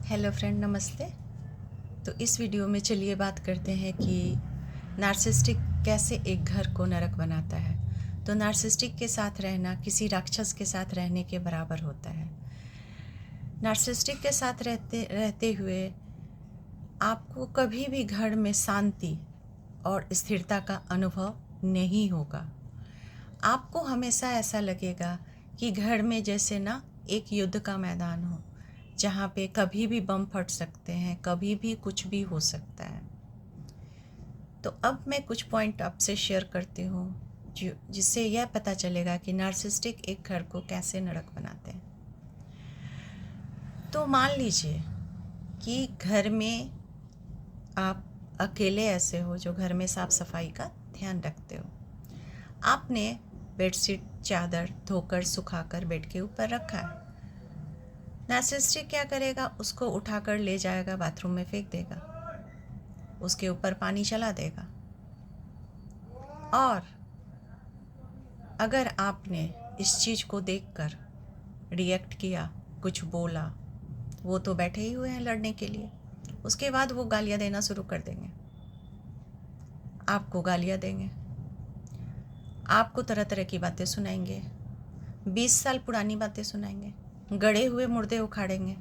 Hello friend, नमस्ते। तो इस वीडियो में चलिए बात करते हैं कि नार्सिसिस्टिक कैसे एक घर को नरक बनाता है। तो नार्सिसिस्टिक के साथ रहना किसी राक्षस के साथ रहने के बराबर होता है। नार्सिसिस्टिक के साथ रहते रहते हुए आपको कभी भी घर में शांति और स्थिरता का अनुभव नहीं होगा। आपको हमेशा ऐसा लगेगा कि घर में जैसे ना एक युद्ध का मैदान हो, जहाँ पे कभी भी बम फट सकते हैं, कभी भी कुछ भी हो सकता है। तो अब मैं कुछ पॉइंट आपसे शेयर करती हूँ जिससे यह पता चलेगा कि नार्सिसिस्टिक एक घर को कैसे नरक बनाते हैं। तो मान लीजिए कि घर में आप अकेले ऐसे हो जो घर में साफ सफाई का ध्यान रखते हो। आपने बेडशीट चादर धोकर सुखाकर बेड के ऊपर रखा है। नार्सिसिस्टिक क्या करेगा, उसको उठाकर ले जाएगा, बाथरूम में फेंक देगा, उसके ऊपर पानी चला देगा। और अगर आपने इस चीज़ को देखकर रिएक्ट किया, कुछ बोला, वो तो बैठे ही हुए हैं लड़ने के लिए। उसके बाद वो गालियाँ देना शुरू कर देंगे, आपको गालियाँ देंगे, आपको तरह तरह की बातें सुनाएंगे, 20 साल पुरानी बातें सुनाएंगे, गड़े हुए मुर्दे उखाड़ेंगे।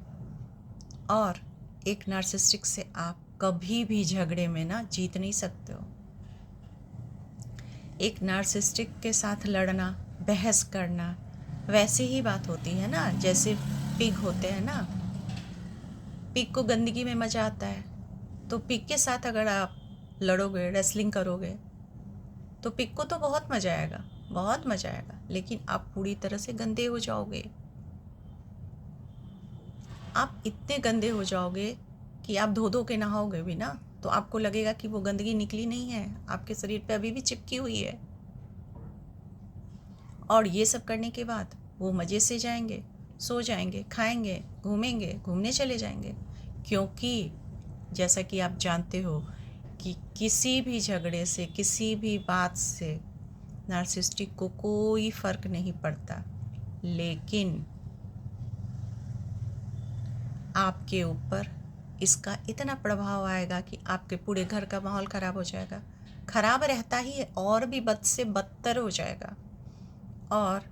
और एक नार्सिसिस्टिक से आप कभी भी झगड़े में ना जीत नहीं सकते हो। एक नार्सिसिस्टिक के साथ लड़ना, बहस करना वैसे ही बात होती है ना जैसे पिग होते हैं ना। पिग को गंदगी में मज़ा आता है, तो पिग के साथ अगर आप लड़ोगे, रेसलिंग करोगे, तो पिग को तो बहुत मज़ा आएगा, बहुत मज़ा आएगा, लेकिन आप पूरी तरह से गंदे हो जाओगे। आप इतने गंदे हो जाओगे कि आप धो धो के नहाओगे भी ना, तो आपको लगेगा कि वो गंदगी निकली नहीं है, आपके शरीर पे अभी भी चिपकी हुई है। और ये सब करने के बाद वो मज़े से जाएंगे, सो जाएंगे, खाएंगे, घूमेंगे, घूमने चले जाएंगे। क्योंकि जैसा कि आप जानते हो कि किसी भी झगड़े से, किसी भी बात से नार्सिसिस्टिक को कोई फ़र्क नहीं पड़ता, लेकिन आपके ऊपर इसका इतना प्रभाव आएगा कि आपके पूरे घर का माहौल ख़राब हो जाएगा। ख़राब रहता ही है, और भी बद से बदतर हो जाएगा। और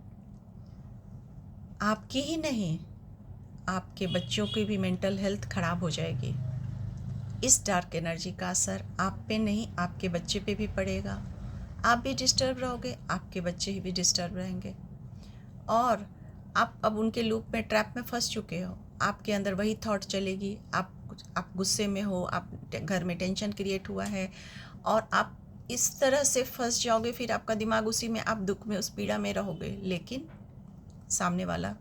आपकी ही नहीं, आपके बच्चों की भी मेंटल हेल्थ ख़राब हो जाएगी। इस डार्क एनर्जी का असर आप पे नहीं, आपके बच्चे पे भी पड़ेगा। आप भी डिस्टर्ब रहोगे, आपके बच्चे ही भी डिस्टर्ब रहेंगे। और आप अब उनके लूप में, ट्रैप में फंस चुके हो। आपके अंदर वही थॉट चलेगी, आप गुस्से में हो, आप घर में टेंशन क्रिएट हुआ है, और आप इस तरह से फंस जाओगे, फिर आपका दिमाग उसी में, आप दुख में, उस पीड़ा में रहोगे। लेकिन सामने वाला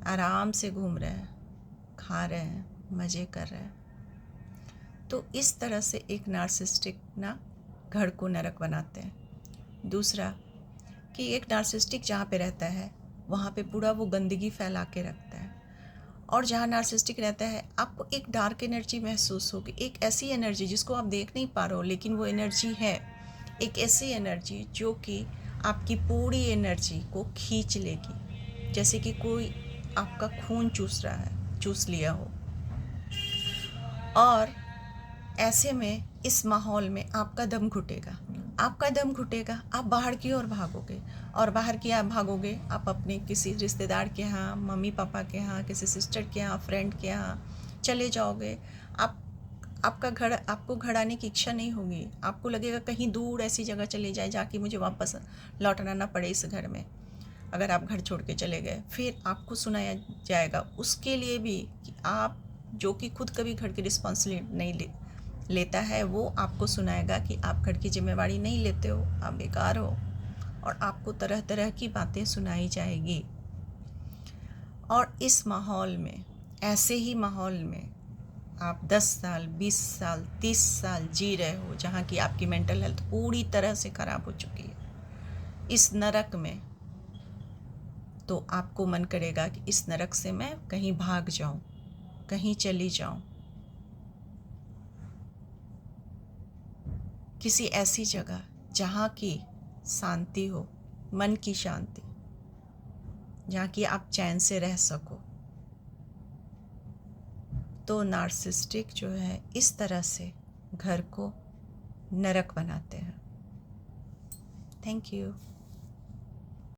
आराम से घूम रहे हैं, खा रहे हैं, मज़े कर रहे हैं। तो इस तरह से एक नार्सिसिस्टिक ना घर को नरक बनाते हैं। दूसरा कि एक नार्सिसिस्टिक जहाँ पे रहता है वहाँ पे पूरा वो गंदगी फैला के रखता है। और जहाँ नार्सिसिस्टिक रहता है आपको एक डार्क एनर्जी महसूस होगी, एक ऐसी एनर्जी जिसको आप देख नहीं पा रहे हो, लेकिन वो एनर्जी है। एक ऐसी एनर्जी जो कि आपकी पूरी एनर्जी को खींच लेगी, जैसे कि कोई आपका खून चूस रहा है, चूस लिया हो। और ऐसे में इस माहौल में आपका दम घुटेगा, आपका दम घुटेगा, आप बाहर की ओर भागोगे। और बाहर की आप भागोगे, आप अपने किसी रिश्तेदार के यहाँ, मम्मी पापा के यहाँ, किसी सिस्टर के यहाँ, फ्रेंड के यहाँ चले जाओगे। आप आपका घर, आपको घर आने की इच्छा नहीं होगी, आपको लगेगा कहीं दूर ऐसी जगह चले जाए जाके मुझे वापस लौटना ना पड़े इस घर में। अगर आप घर छोड़ के चले गए, फिर आपको सुनाया जाएगा उसके लिए भी कि आप, जो कि खुद कभी घर की रिस्पॉन्सिबिलिटी नहीं लेता है, वो आपको सुनाएगा कि आप घर की जिम्मेवारी नहीं लेते हो, आप बेकार हो। और आपको तरह तरह की बातें सुनाई जाएगी। और इस माहौल में, ऐसे ही माहौल में आप 10 साल, 20 साल, 30 साल जी रहे हो, जहाँ की आपकी मेंटल हेल्थ पूरी तरह से ख़राब हो चुकी है इस नरक में। तो आपको मन करेगा कि इस नरक से मैं कहीं भाग जाऊं, कहीं चली जाऊं, किसी ऐसी जगह जहाँ की शांति हो, मन की शांति, जहाँ की आप चैन से रह सको। तो नार्सिसिस्टिक जो है इस तरह से घर को नरक बनाते हैं। Thank you.